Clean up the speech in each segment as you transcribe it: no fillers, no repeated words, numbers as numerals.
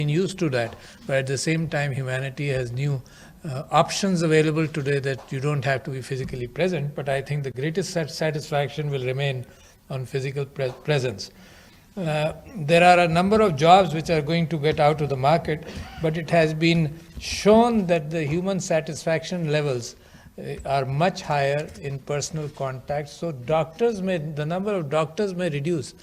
been used to that. But at the same time, humanity has new options available today that you don't have to be physically present. But I think the greatest satisfaction will remain on physical presence. There are a number of jobs which are going to get out of the market, but it has been shown that the human satisfaction levels are much higher in personal contact. So the number of doctors may reduce,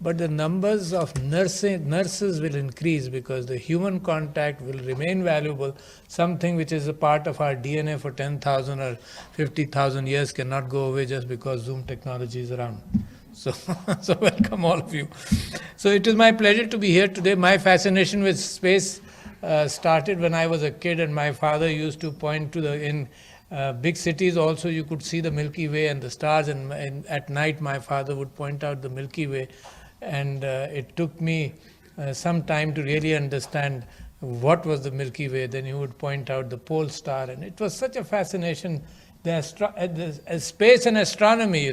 but the numbers of nurses will increase, because the human contact will remain valuable. Something which is a part of our DNA for 10,000 or 50,000 years cannot go away just because Zoom technology is around. So welcome all of you. So it is my pleasure to be here today. My fascination with space started when I was a kid, and my father used to point to in big cities also you could see the Milky Way and the stars, and at night my father would point out the Milky Way, and it took me some time to really understand what was the Milky Way. Then he would point out the pole star, and it was such a fascination, the space and astronomy,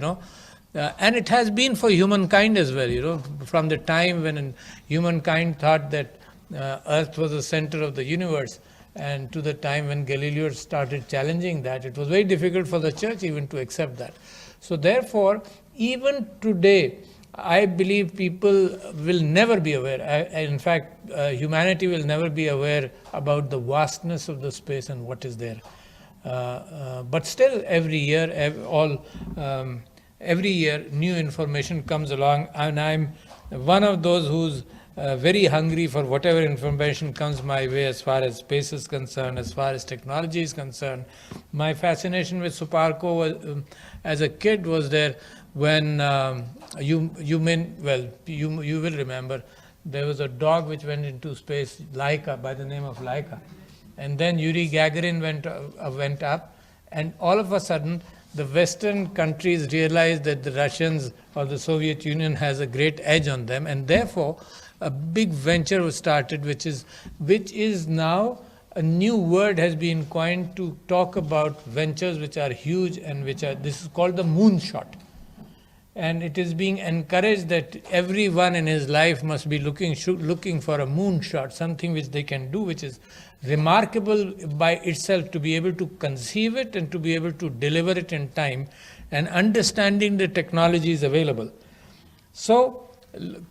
and it has been for humankind as well, from the time when humankind thought that Earth was the center of the universe, and to the time when Galileo started challenging that. It was very difficult for the church even to accept that. So therefore, even today, I believe people will never be aware. In fact, humanity will never be aware about the vastness of the space and what is there. But still, every year, every year, new information comes along, and I'm one of those who's very hungry for whatever information comes my way as far as space is concerned, as far as technology is concerned. My fascination with Suparco as a kid was there when you will remember there was a dog which went into space, Laika, by the name of Laika, and then Yuri Gagarin went up, and all of a sudden the Western countries realized that the Russians or the Soviet Union has a great edge on them, and therefore a big venture was started, which is now a new word has been coined to talk about ventures which are huge and this is called the moonshot. And it is being encouraged that everyone in his life must be looking for a moonshot, something which they can do, which is remarkable by itself, to be able to conceive it and to be able to deliver it in time, and understanding the technologies available. So,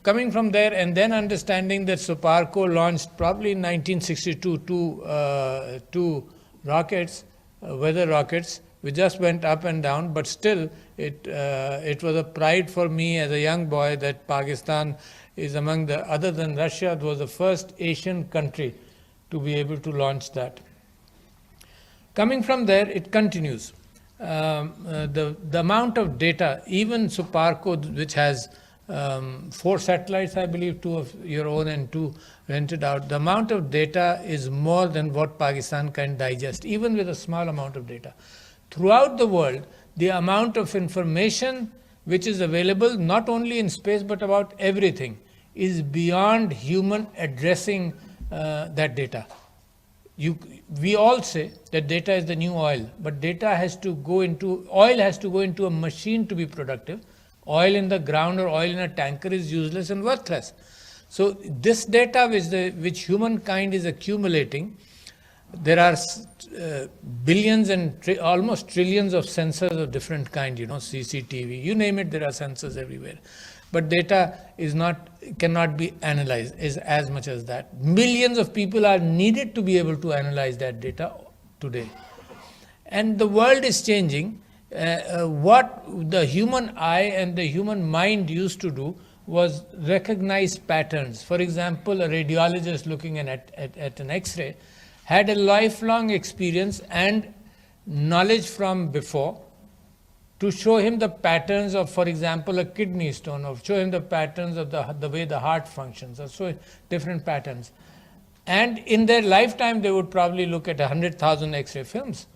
coming from there, and then understanding that Suparco launched probably in 1962 two rockets, weather rockets, which just went up and down, but still it was a pride for me as a young boy that Pakistan is among the, other than Russia, it was the first Asian country to be able to launch that. Coming from there, it continues. The amount of data, even Suparco, which has 4 satellites, I believe, 2 of your own and 2 rented out. The amount of data is more than what Pakistan can digest, even with a small amount of data. Throughout the world, the amount of information which is available, not only in space but about everything, is beyond human addressing that data. We all say that data is the new oil, but oil has to go into a machine to be productive. Oil in the ground or oil in a tanker is useless and worthless. So this data which humankind is accumulating, there are billions and almost trillions of sensors of different kind, CCTV, you name it, there are sensors everywhere. But data cannot be analyzed is as much as that. Millions of people are needed to be able to analyze that data today. And the world is changing. What the human eye and the human mind used to do was recognize patterns. For example, a radiologist looking at an X-ray had a lifelong experience and knowledge from before to show him the patterns of, for example, a kidney stone, or show him the patterns of the way the heart functions, or so different patterns. And in their lifetime, they would probably look at 100,000 X-ray films.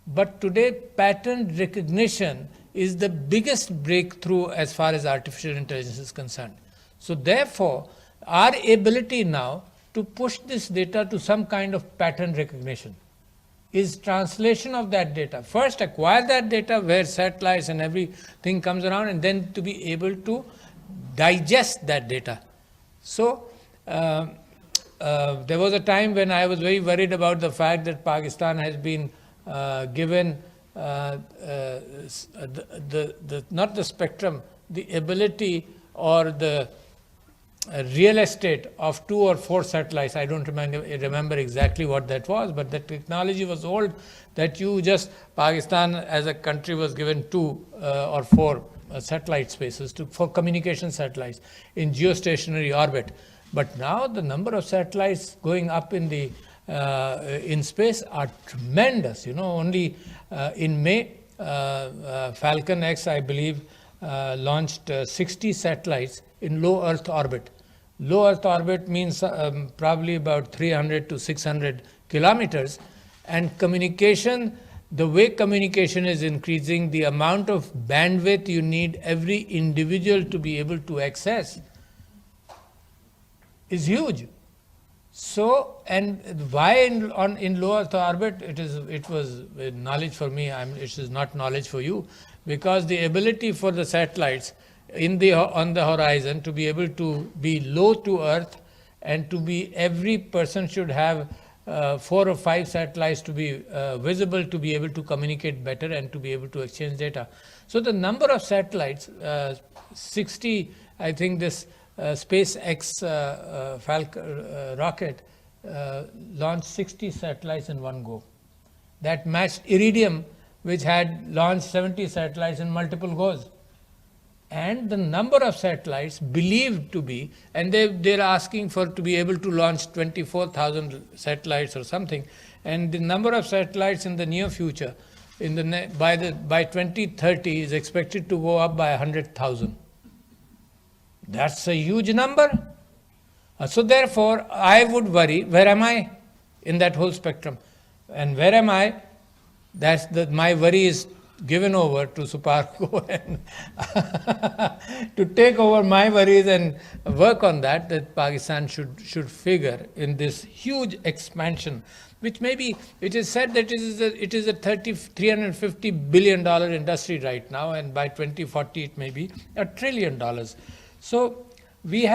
But today, pattern recognition is the biggest breakthrough as far as artificial intelligence is concerned. So therefore, our ability now to push this data to some kind of pattern recognition is translation of that data. First, acquire that data where satellites and everything comes around, and then to be able to digest that data. So, there was a time when I was very worried about the fact that Pakistan has been given not the spectrum, the ability or the real estate of 2 or 4 satellites. I don't remember exactly what that was, but the technology was old that Pakistan as a country was given 2 or 4 satellite spaces for communication satellites in geostationary orbit. But now the number of satellites going up in space are tremendous. Only in May, Falcon X, I believe, launched 60 satellites in low Earth orbit. Low Earth orbit means probably about 300 to 600 kilometers. And communication, the way communication is increasing, the amount of bandwidth you need every individual to be able to access is huge. So, and why in low Earth orbit? It was knowledge for me. It is not knowledge for you, because the ability for the satellites on the horizon to be able to be low to Earth, and every person should have 4 or 5 satellites to be visible, to be able to communicate better and to be able to exchange data. So the number of satellites, 60, I think this SpaceX Falcon rocket launched 60 satellites in one go. That matched Iridium, which had launched 70 satellites in multiple goes. And the number of satellites believed to be, and they're asking to be able to launch 24,000 satellites or something, and the number of satellites in the near future, by 2030, is expected to go up by 100,000. That's a huge number. So therefore, I would worry, where am I in that whole spectrum? And where am I? My worry is given over to Suparco and to take over my worries and work on that Pakistan should figure in this huge expansion, which maybe it is said that it is a $350 billion industry right now, and by 2040 it may be $1 trillion. So we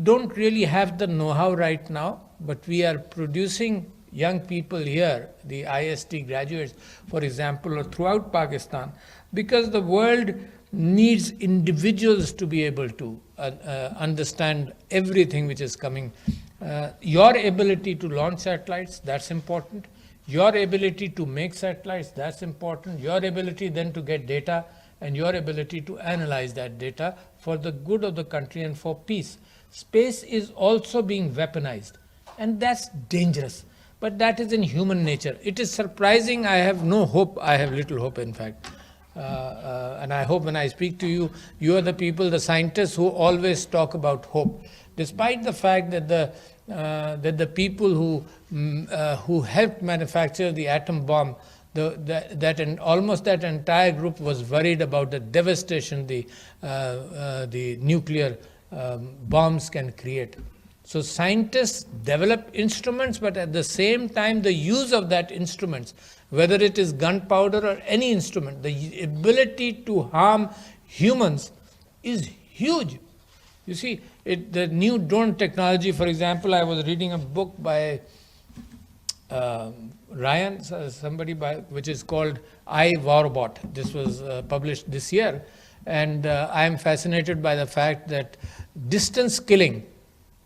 don't really have the know-how right now, but we are producing young people here, the IST graduates, for example, or throughout Pakistan, because the world needs individuals to be able to understand everything which is coming. Your ability to launch satellites, that's important. Your ability to make satellites, that's important. Your ability then to get data, and your ability to analyze that data for the good of the country and for peace. Space is also being weaponized, and that's dangerous. But that is in human nature. It is surprising. I have no hope. I have little hope, in fact. And I hope when I speak to you, you are the people, the scientists who always talk about hope. Despite the fact that the people who helped manufacture the atom bomb, almost that entire group was worried about the devastation the nuclear bombs can create. So scientists develop instruments, but at the same time, the use of that instruments, whether it is gunpowder or any instrument, the ability to harm humans is huge. You see, the new drone technology, for example, I was reading a book by Ryan, which is called I, Warbot. This was published this year. And I am fascinated by the fact that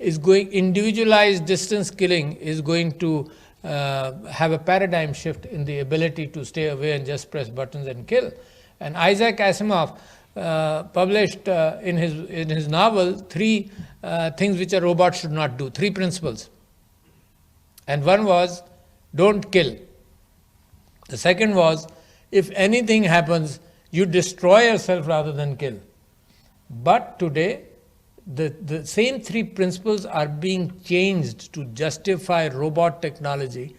individualized distance killing is going to have a paradigm shift in the ability to stay away and just press buttons and kill. And Isaac Asimov published in his novel 3 things which a robot should not do, 3 principles. And one was, don't kill. The second was, if anything happens, you destroy yourself rather than kill. But today, the same 3 principles are being changed to justify robot technology.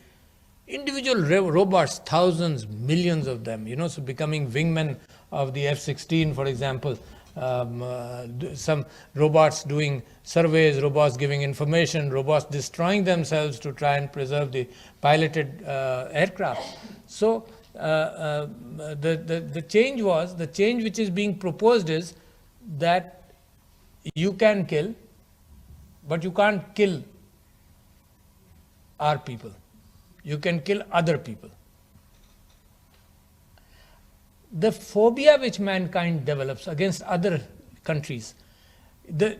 Individual robots, thousands, millions of them, so becoming wingmen of the F-16, for example. Some robots doing surveys, robots giving information, robots destroying themselves to try and preserve the piloted aircraft. So the change which is being proposed is that you can kill, but you can't kill are people. You can kill other people. The phobia which mankind develops against other countries, there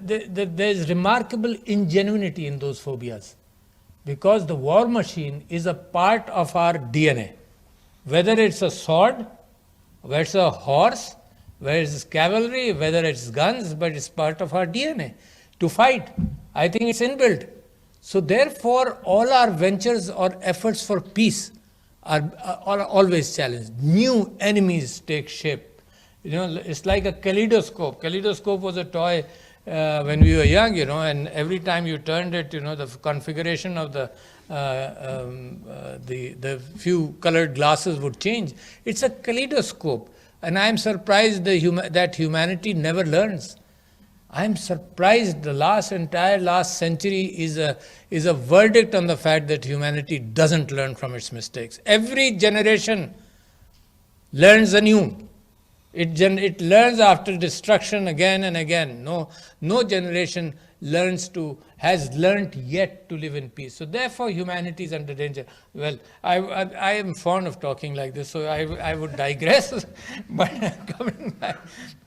is remarkable ingenuity in those phobias, because the war machine is a part of our DNA. Whether it's a sword, whether it's a horse, whether it's cavalry, whether it's guns, but it's part of our DNA to fight. I think it's inbuilt. So therefore, all our ventures or efforts for peace are always challenged. New enemies take shape. It's like a kaleidoscope. Kaleidoscope was a toy when we were young, and every time you turned it, the configuration of the few colored glasses would change. It's a kaleidoscope. And I'm surprised that humanity never learns. I'm surprised the entire last century is a verdict on the fact that humanity doesn't learn from its mistakes. Every generation learns anew. It learns after destruction again and again. No generation has learned yet to live in peace. So therefore humanity is under danger. Well, I am fond of talking like this, so I would digress. But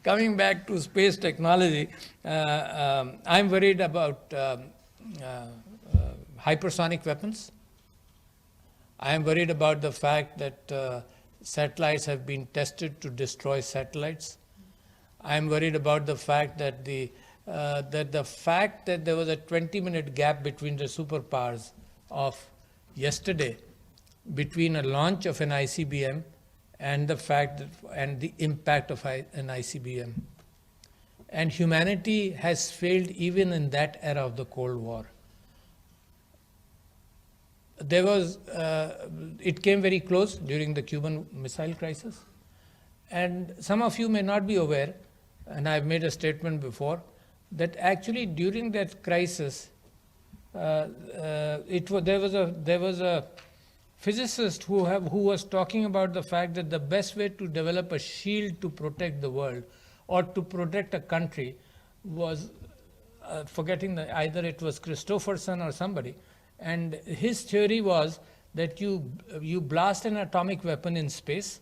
coming back to space technology, I'm worried about hypersonic weapons. I am worried about the fact that satellites have been tested to destroy satellites. I am worried about the fact that there was a 20-minute gap between the superpowers of yesterday, between a launch of an ICBM and the impact of an ICBM. And humanity has failed even in that era of the Cold War. It came very close during the Cuban Missile Crisis. And some of you may not be aware, and I've made a statement before, that actually during that crisis, there was a physicist who was talking about the fact that the best way to develop a shield to protect the world or to protect a country was, either it was Christopherson or somebody, and his theory was that you blast an atomic weapon in space,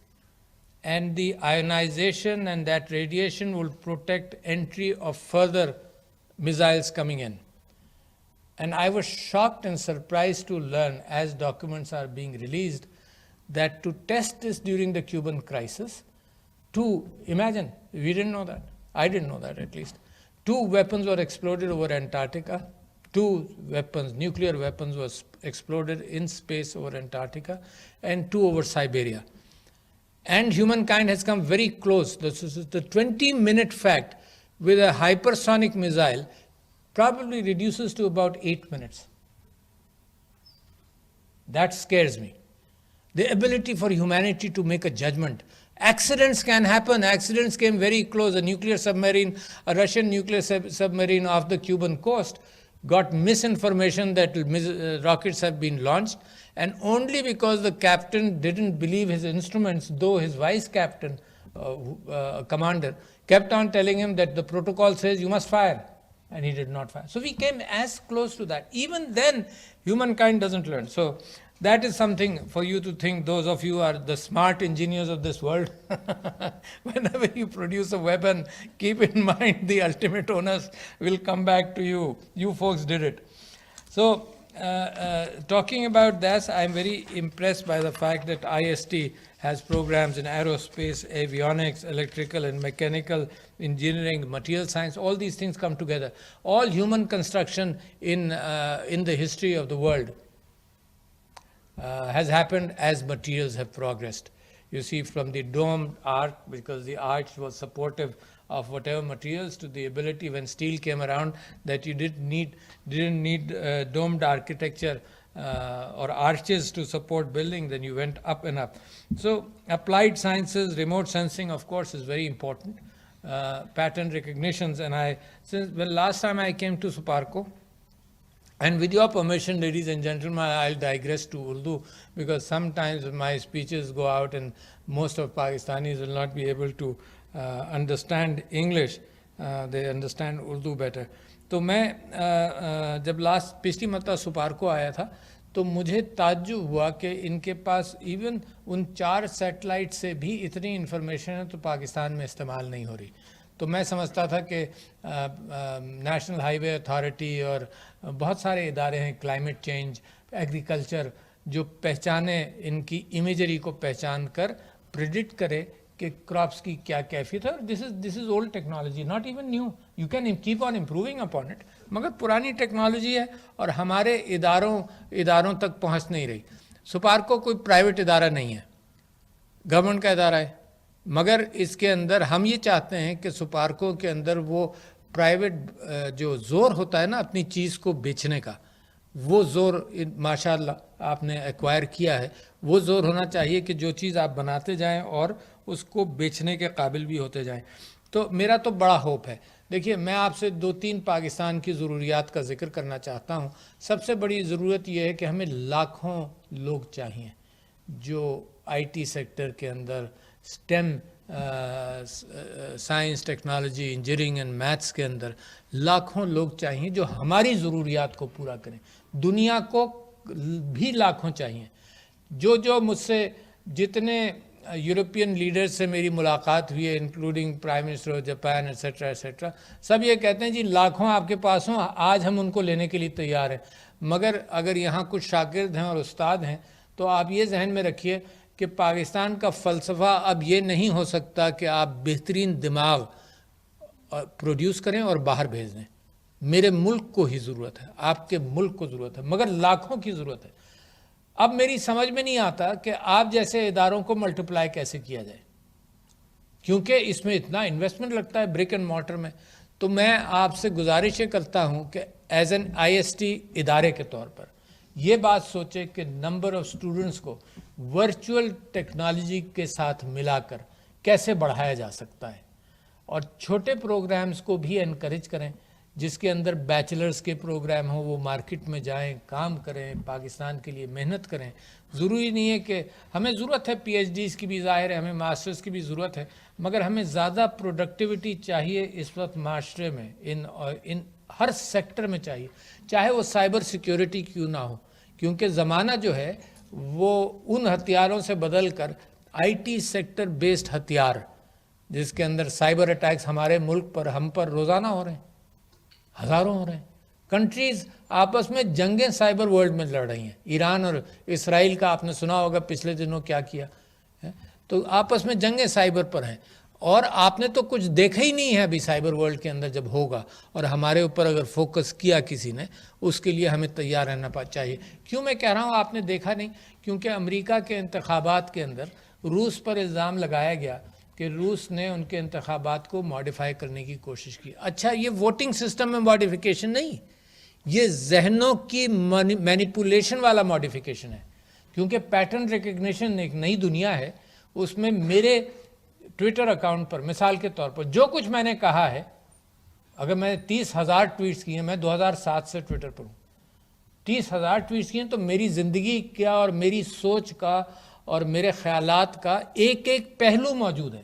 and the ionization and that radiation will protect entry of further missiles coming in. And I was shocked and surprised to learn, as documents are being released, that to test this during the Cuban crisis, imagine, we didn't know that. I didn't know that, at least. 2 weapons were exploded over Antarctica. 2 weapons, nuclear weapons, was exploded in space over Antarctica, and 2 over Siberia. And humankind has come very close. This is the 20-minute fact with a hypersonic missile probably reduces to about 8 minutes. That scares me. The ability for humanity to make a judgment. Accidents can happen. Accidents came very close. A Russian nuclear submarine off the Cuban coast got misinformation that rockets have been launched, and only because the captain didn't believe his instruments, though his vice captain, commander, kept on telling him that the protocol says you must fire, and he did not fire. So we came as close to that. Even then, humankind doesn't learn. So that is something for you to think, those of you who are the smart engineers of this world. Whenever you produce a weapon, keep in mind the ultimate owners will come back to you. You folks did it. So talking about this, I'm very impressed by the fact that IST has programs in aerospace, avionics, electrical and mechanical engineering, material science. All these things come together. All human construction in the history of the world has happened as materials have progressed. You see, from the domed arch, because the arch was supportive of whatever materials, to the ability when steel came around that you didn't need domed architecture or arches to support building, then you went up and up. So applied sciences, remote sensing, of course, is very important. Pattern recognitions, and last time I came to Suparco, and with your permission, ladies and gentlemen, I'll digress to Urdu, because sometimes my speeches go out and most of Pakistanis will not be able to understand English. They understand Urdu better. तो मैं जब पिछली मरतबा सुपारको आया था, تو مجھے تعجب ہوا کہ ان کے پاس ایون ان 4 سیٹلائٹ سے بھی اتنی انفارمیشن ہے تو پاکستان میں استعمال نہیں ہو رہی. تو میں سمجھتا تھا کہ نیشنل ہائی وے اتھارٹی اور بہت سارے ادارے ہیں، کلائمیٹ چینج، ایگریکلچر، جو پہچانے ان کی امیجری کو پہچان کر پریڈکٹ کرے کہ کراپس کی کیا کیفیت ہے. This is old technology, not even new, you can keep on improving upon it, مگر پرانی ٹیکنالوجی ہے اور ہمارے اداروں تک پہنچ نہیں رہی. سپارکو کوئی پرائیویٹ ادارہ نہیں ہے، گورنمنٹ کا ادارہ ہے، مگر اس کے اندر ہم یہ چاہتے ہیں کہ سپارکو کے اندر وہ پرائیویٹ جو زور ہوتا ہے نا اپنی چیز کو بیچنے کا، وہ زور ماشاء اللہ آپ نے ایکوائر کیا ہے. وہ زور ہونا چاہیے کہ جو چیز آپ بناتے جائیں اور اس کو بیچنے کے قابل بھی ہوتے جائیں. تو میرا تو بڑا ہوپ ہے. دیکھیے میں آپ سے 2-3 پاکستان کی ضروریات کا ذکر کرنا چاہتا ہوں. سب سے بڑی ضرورت یہ ہے کہ ہمیں لاکھوں لوگ چاہیے جو آئی ٹی سیکٹر کے اندر STEM science, technology, engineering and maths کے اندر لاکھوں لوگ چاہیے جو ہماری ضروریات کو پورا کریں. دنیا کو بھی لاکھوں چاہیے. جو مجھ سے جتنے یورپین لیڈرز سے میری ملاقات ہوئی ہے، including prime minister of Japan etcetera etcetera, سب یہ کہتے ہیں جی لاکھوں آپ کے پاس ہوں، آج ہم ان کو لینے کے لیے تیار ہیں، مگر اگر یہاں کچھ شاگرد ہیں اور استاد ہیں تو آپ یہ ذہن میں رکھیے کہ پاکستان کا فلسفہ اب یہ نہیں ہو سکتا کہ آپ بہترین دماغ پروڈیوس کریں اور باہر بھیج دیں. میرے ملک کو ہی ضرورت ہے، آپ کے ملک کو ضرورت ہے، مگر لاکھوں کی ضرورت ہے. اب میری سمجھ میں نہیں آتا کہ آپ جیسے اداروں کو ملٹیپلائی کیسے کیا جائے، کیونکہ اس میں اتنا انویسٹمنٹ لگتا ہے برک اینڈ مارٹر میں. تو میں آپ سے گزارش کرتا ہوں کہ as an I S T ادارے کے طور پر یہ بات سوچے کہ نمبر آف اسٹوڈنٹس کو ورچوئل ٹیکنالوجی کے ساتھ ملا کر کیسے بڑھایا جا سکتا ہے، اور چھوٹے پروگرامز کو بھی انکریج کریں جس کے اندر بیچلرز کے پروگرام ہوں، وہ مارکیٹ میں جائیں، کام کریں، پاکستان کے لیے محنت کریں. ضروری نہیں ہے کہ ہمیں ضرورت ہے پی ایچ ڈیز کی بھی، ظاہر ہے ہمیں ماسٹرز کی بھی ضرورت ہے، مگر ہمیں زیادہ پروڈکٹیوٹی چاہیے اس وقت معاشرے میں، ان ہر سیکٹر میں چاہیے، چاہے وہ سائبر سیکیورٹی کیوں نہ ہو، کیونکہ زمانہ جو ہے وہ ان ہتھیاروں سے بدل کر آئی ٹی سیکٹر بیسڈ ہتھیار، جس کے اندر سائبر اٹیکس ہمارے ملک پر، ہم پر روزانہ ہو رہے ہیں، ہزاروں ہو رہے ہیں. کنٹریز آپس میں جنگیں سائبر ورلڈ میں لڑ رہی ہیں. ایران اور اسرائیل کا آپ نے سنا ہوگا پچھلے دنوں کیا کیا ہے. تو آپس میں جنگیں سائبر پر ہیں، اور آپ نے تو کچھ دیکھا ہی نہیں ہے ابھی سائبر ورلڈ کے اندر جب ہوگا، اور ہمارے اوپر اگر فوکس کیا کسی نے، اس کے لیے ہمیں تیار رہنا چاہیے. کیوں میں کہہ رہا ہوں آپ نے دیکھا نہیں؟ کیونکہ امریکہ کے انتخابات کے اندر روس پر الزام لگایا گیا کہ روس نے ان کے انتخابات کو ماڈیفائی کرنے کی کوشش کی. اچھا، یہ ووٹنگ سسٹم میں ماڈیفیکیشن نہیں، یہ ذہنوں کی مینیپولیشن والا ماڈیفیکیشن ہے. کیونکہ پیٹرن ریکگنیشن ایک نئی دنیا ہے، اس میں میرے ٹویٹر اکاؤنٹ پر مثال کے طور پر جو کچھ میں نے کہا ہے، اگر میں 30,000 ٹویٹس کیے ہیں، میں 2007 سے ٹویٹر پر ہوں، 30,000 ٹویٹس کیے ہیں، تو میری زندگی کا اور میری سوچ کا اور میرے خیالات کا ایک ایک پہلو موجود ہے.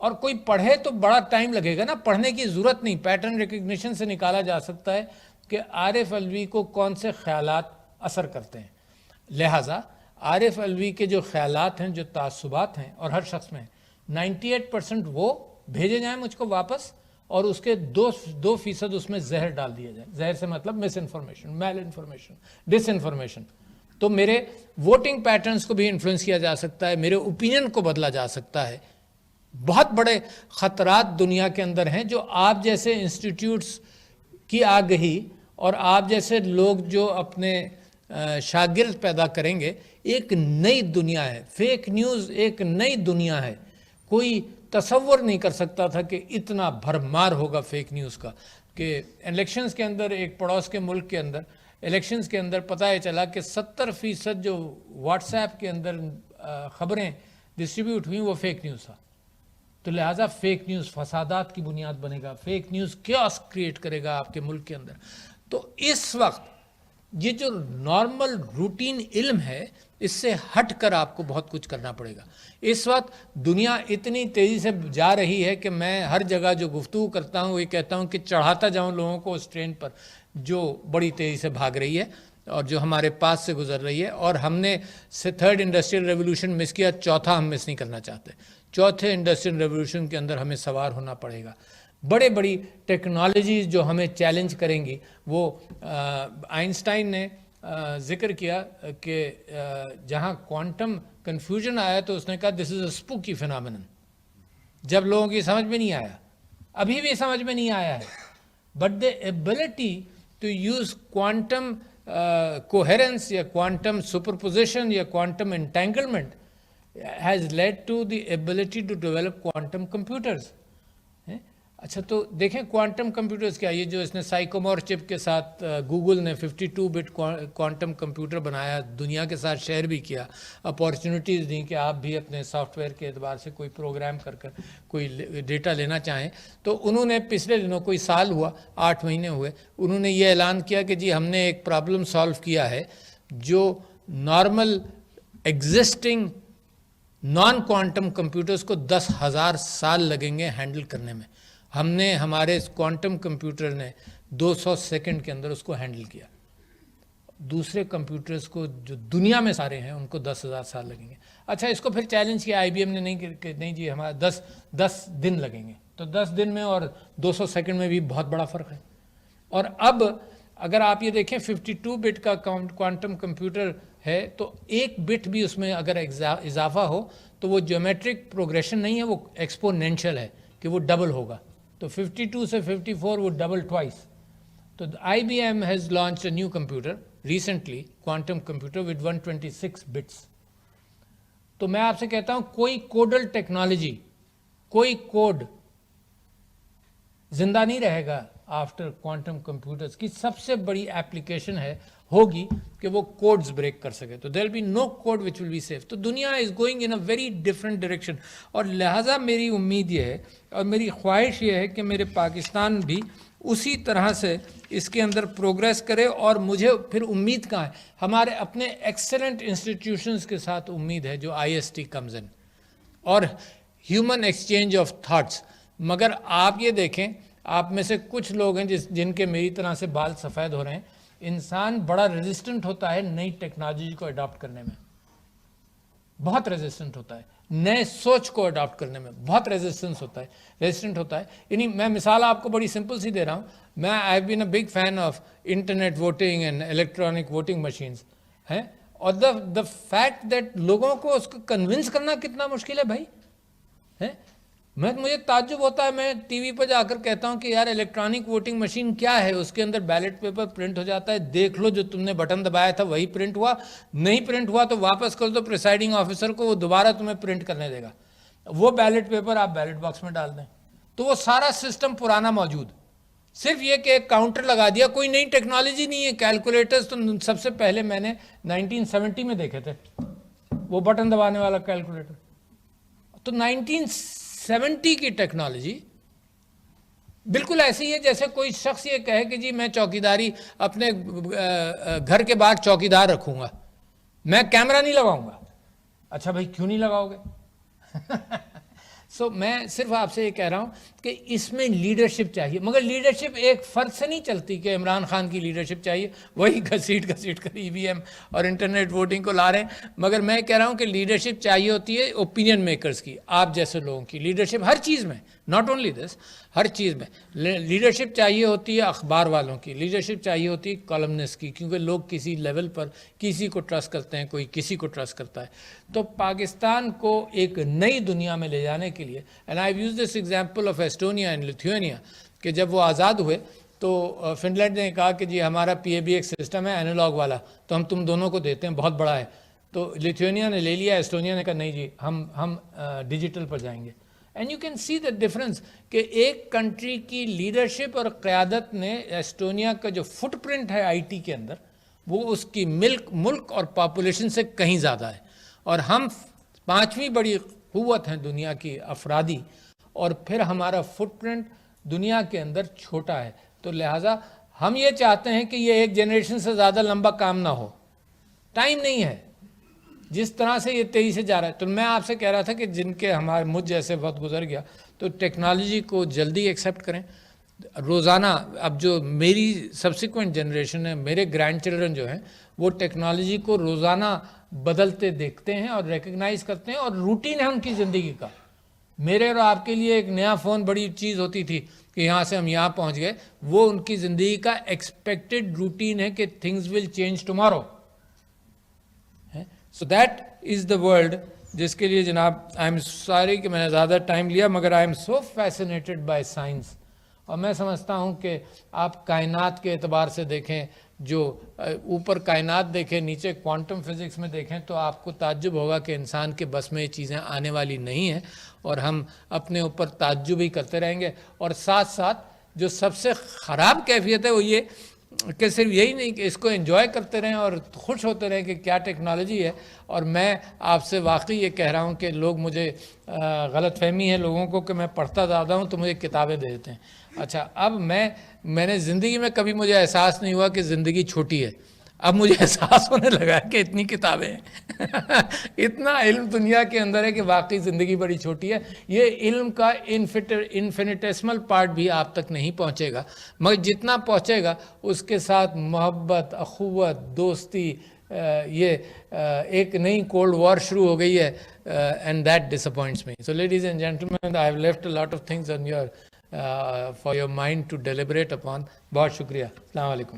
اور کوئی پڑھے تو بڑا ٹائم لگے گا نا، پڑھنے کی ضرورت نہیں، پیٹرن ریکگنیشن سے نکالا جا سکتا ہے کہ عارف الوی کو کون سے خیالات اثر کرتے ہیں. لہٰذا عارف الوی کے جو خیالات ہیں، جو تعصبات ہیں، اور ہر شخص میں 98% وہ بھیجے جائیں مجھ کو واپس، اور اس کے 2% اس میں زہر ڈال دیا جائے. زہر سے مطلب مس انفارمیشن، میل انفارمیشن، ڈس انفارمیشن. تو میرے ووٹنگ پیٹرنز کو بھی انفلوئنس کیا جا سکتا ہے، میرے اوپینین کو بدلا جا سکتا ہے. بہت بڑے خطرات دنیا کے اندر ہیں جو آپ جیسے انسٹیٹیوٹس کی آگہی اور آپ جیسے لوگ جو اپنے شاگرد پیدا کریں گے. ایک نئی دنیا ہے، فیک نیوز ایک نئی دنیا ہے. کوئی تصور نہیں کر سکتا تھا کہ اتنا بھرمار ہوگا فیک نیوز کا. کہ الیکشنز کے اندر، ایک پڑوس کے ملک کے اندر الیکشنز کے اندر پتہ یہ چلا کہ 70% جو واٹس ایپ کے اندر خبریں ڈسٹریبیوٹ ہوئیں وہ فیک نیوز تھا. تو لہٰذا فیک نیوز فسادات کی بنیاد بنے گا، فیک نیوز کیوس کریٹ کرے گا آپ کے ملک کے اندر. تو اس وقت یہ جو نارمل روٹین علم ہے، اس سے ہٹ کر آپ کو بہت کچھ کرنا پڑے گا. اس وقت دنیا اتنی تیزی سے جا رہی ہے کہ میں ہر جگہ جو گفتگو کرتا ہوں وہ یہ کہتا ہوں کہ چڑھاتا جاؤں لوگوں کو اس ٹرین پر. جو بڑی تیزی سے بھاگ رہی ہے اور جو ہمارے پاس سے گزر رہی ہے. اور ہم نے تھرڈ انڈسٹریل ریولوشن مس کیا, چوتھا ہم مس نہیں کرنا چاہتے. چوتھے انڈسٹریل ریولوشن کے اندر ہمیں سوار ہونا پڑے گا. بڑی ٹیکنالوجیز جو ہمیں چیلنج کریں گی, وہ آئنسٹائن نے ذکر کیا کہ جہاں کوانٹم کنفیوژن آیا تو اس نے کہا دس از اے اسپوکی فینامینن. جب لوگوں کی سمجھ میں نہیں آیا, ابھی بھی سمجھ میں نہیں آیا ہے, but the ability to use quantum coherence یا کوانٹم سپرپوزیشن یا quantum entanglement has lead to the ability to develop quantum computers. اچھا تو دیکھیں کوانٹم کمپیوٹرز کیا, یہ جو اس نے سائیکومور چپ کے ساتھ گوگل نے 52 بٹ کوانٹم کمپیوٹر بنایا, دنیا کے ساتھ شیئر بھی کیا, اپارچونیٹیز دیں کہ آپ بھی اپنے سافٹ ویئر کے اعتبار سے کوئی پروگرام کر کوئی ڈیٹا لینا چاہیں. تو انہوں نے پچھلے دنوں, کوئی سال ہوا, 8 مہینے ہوئے, انہوں نے یہ اعلان کیا کہ جی ہم نے ایک پرابلم سالو کیا ہے جو normal existing naan quantum computers کو 10,000 سال لگیں گے ہینڈل کرنے میں. ہم نے, ہمارے کوانٹم کمپیوٹر نے 200 سیکنڈ کے اندر اس کو ہینڈل کیا. دوسرے کمپیوٹرز کو جو دنیا میں سارے ہیں ان کو 10,000 سال لگیں گے. اچھا اس کو پھر چیلنج کیا آئی بی ایم نے, نہیں جی ہمارا 10 دن لگیں گے. تو 10 دن میں اور 200 سیکنڈ میں بھی بہت بڑا فرق ہے. اور اب اگر آپ یہ دیکھیں 52 بٹ کا کوانٹم کمپیوٹر ہے تو ایک بٹ بھی اس میں اگر اضافہ ہو تو وہ جیومیٹرک پروگریشن نہیں ہے, وہ ایکسپونینشیل ہے کہ وہ ڈبل ہوگا. تو 52 سے 54 وہ ڈبل ٹوائس. تو I B M has launch a new computer recently, quantum computer with 126 bits. تو میں آپ سے کہتا ہوں کوئی کوڈل ٹیکنالوجی, کوئی کوڈ زندہ نہیں رہے گا آفٹر کوانٹم کمپیوٹرز کی. سب سے بڑی ایپلیکیشن ہوگی کہ وہ کوڈز بریک کر سکے. تو there will be no code which will be safe. تو دنیا is going in a very different direction. اور لہٰذا میری امید یہ ہے اور میری خواہش یہ ہے کہ میرے پاکستان بھی اسی طرح سے اس کے اندر پروگریس کرے. اور مجھے پھر امید کہاں ہے, ہمارے اپنے ایکسلنٹ انسٹیٹیوشنز کے ساتھ امید ہے جو IST کمز ان, اور ہیومن ایکسچینج آف تھاٹس. مگر آپ یہ دیکھیں, آپ میں سے کچھ لوگ ہیں جن کے میری طرح سے بال سفید ہو رہے ہیں. انسان بڑا ریزسٹنٹ ہوتا ہے نئی ٹیکنالوجی کو اڈاپٹ کرنے میں, بہت ریزسٹنٹ ہوتا ہے. نئے سوچ کو اڈاپٹ کرنے میں بہت ریزسٹنٹ ہوتا ہے. یعنی میں مثال آپ کو بڑی سمپل سی دے رہا ہوں. میں I have been a big fan of internet voting and electronic voting machines ہیں. اور دا فیکٹ دیٹ لوگوں کو اس کو کنونس کرنا کتنا مشکل ہے بھائی. مجھے تعجب ہوتا ہے, میں ٹی وی پہ جا کر کہتا ہوں کہ یار الیکٹرانک ووٹنگ مشین کیا ہے, اس کے اندر بیلٹ پیپر پرنٹ ہو جاتا ہے, دیکھ لو جو تم نے بٹن دبایا تھا وہی پرنٹ ہوا, نہیں پرنٹ ہوا تو واپس کر دو پریسائڈنگ آفیسر کو, وہ دوبارہ تمہیں پرنٹ کرنے دے گا. وہ بیلٹ پیپر آپ بیلٹ باکس میں ڈال دیں. تو وہ سارا سسٹم پرانا موجود, صرف یہ کہ ایک کاؤنٹر لگا دیا. کوئی نئی ٹیکنالوجی نہیں ہے. کیلکولیٹرز تو سب سے پہلے میں نے 1970 میں دیکھے تھے, وہ بٹن دبانے والا کیلکولیٹر. تو 1970 کی ٹیکنالوجی بالکل ایسی ہے جیسے کوئی شخص یہ کہے کہ جی میں چوکیداری اپنے گھر کے باہر چوکیدار رکھوں گا, میں کیمرہ نہیں لگاؤں گا. اچھا بھائی کیوں نہیں لگاؤ گے؟ سو میں صرف آپ سے یہ کہہ رہا ہوں کہ اس میں لیڈرشپ چاہیے. مگر لیڈرشپ ایک فرد سے نہیں چلتی کہ عمران خان کی لیڈرشپ چاہیے, وہی گھسیٹ کر EVM اور انٹرنیٹ ووٹنگ کو لا رہے ہیں. مگر میں کہہ رہا ہوں کہ لیڈرشپ چاہیے ہوتی ہے اوپینین میکرز کی, آپ جیسے لوگوں کی لیڈرشپ ہر چیز میں, ناٹ اونلی دس, ہر چیز میں لیڈرشپ چاہیے ہوتی ہے. اخبار والوں کی لیڈرشپ چاہیے ہوتی ہے, کالمنسٹ کی, کیونکہ لوگ کسی لیول پر کسی کو ٹرسٹ کرتے ہیں, کوئی کسی کو ٹرسٹ کرتا ہے. تو پاکستان کو ایک نئی دنیا میں لے جانے کے لیے, and I use this example of Estonia and Lithuania, کہ جب وہ آزاد ہوئے تو فن لینڈ نے کہا کہ جی ہمارا PAB ایک سسٹم ہے اینالاگ والا, تو ہم تم دونوں کو دیتے ہیں, بہت بڑا ہے. تو لیتھوینیا نے لے لیا, ایسٹونیا نے کہا نہیں جی ہم ڈیجیٹل پر جائیں گے. And you can see the difference کہ ایک کنٹری کی لیڈرشپ اور قیادت نے, ایسٹونیا کا جو فٹ پرنٹ ہے IT کے اندر وہ اس کی ملک اور پاپولیشن سے کہیں زیادہ ہے, اور ہم 5ویں بڑی قوت ہیں دنیا کی افرادی, اور پھر ہمارا فٹ پرنٹ دنیا کے اندر چھوٹا ہے. تو لہٰذا ہم یہ چاہتے ہیں کہ یہ ایک جنریشن سے زیادہ لمبا کام نہ ہو, ٹائم نہیں ہے جس طرح سے یہ تیزی سے جا رہا ہے. تو میں آپ سے کہہ رہا تھا کہ جن کے مجھ جیسے وقت گزر گیا, تو ٹیکنالوجی کو جلدی ایکسیپٹ کریں, روزانہ اب جو میری سبسیکوینٹ جنریشن ہے، میرے گرینڈ چلڈرن جو ہیں، وہ ٹیکنالوجی کو روزانہ بدلتے دیکھتے ہیں اور ریکگنائز کرتے ہیں، اور روٹین ہے ان کی زندگی کا. میرے اور آپ کے لیے ایک نیا فون بڑی چیز ہوتی تھی کہ یہاں سے ہم یہاں پہنچ گئے، وہ ان کی زندگی کا ایکسپیکٹڈ روٹین ہے کہ things will change tomorrow. So that is the world جس کے لیے جناب آئی ایم سوری کہ میں نے زیادہ ٹائم لیا، مگر I am so fascinated by science. اور میں سمجھتا ہوں کہ آپ کائنات کے اعتبار سے دیکھیں، جو اوپر کائنات دیکھیں، نیچے کوانٹم فزکس میں دیکھیں، تو آپ کو تعجب ہوگا کہ انسان کے بس میں یہ چیزیں آنے والی نہیں ہیں، اور ہم اپنے اوپر تعجب ہی کرتے رہیں گے. اور ساتھ ساتھ جو سب سے خراب کیفیت ہے وہ یہ کہ صرف یہی نہیں کہ اس کو انجوائے کرتے رہیں اور خوش ہوتے رہیں کہ کیا ٹیکنالوجی ہے. اور میں آپ سے واقعی یہ کہہ رہا ہوں کہ لوگ مجھے غلط فہمی ہے لوگوں کو کہ میں پڑھتا زیادہ ہوں تو مجھے کتابیں دے دیتے ہیں. اچھا، اب میں نے زندگی میں کبھی مجھے احساس نہیں ہوا کہ زندگی چھوٹی ہے. اب مجھے احساس ہونے لگا ہے کہ اتنی کتابیں ہیں اتنا علم دنیا کے اندر ہے کہ واقعی زندگی بڑی چھوٹی ہے. یہ علم کا انفینیٹیسمل پارٹ بھی آپ تک نہیں پہنچے گا، مگر جتنا پہنچے گا اس کے ساتھ محبت، اخوت، دوستی، یہ ایک نئی کولڈ وار شروع ہو گئی ہے. And that disappoints me. So ladies and gentlemen, I have left a lot of things on your for your mind to deliberate upon. بہت شکریہ. السلام علیکم.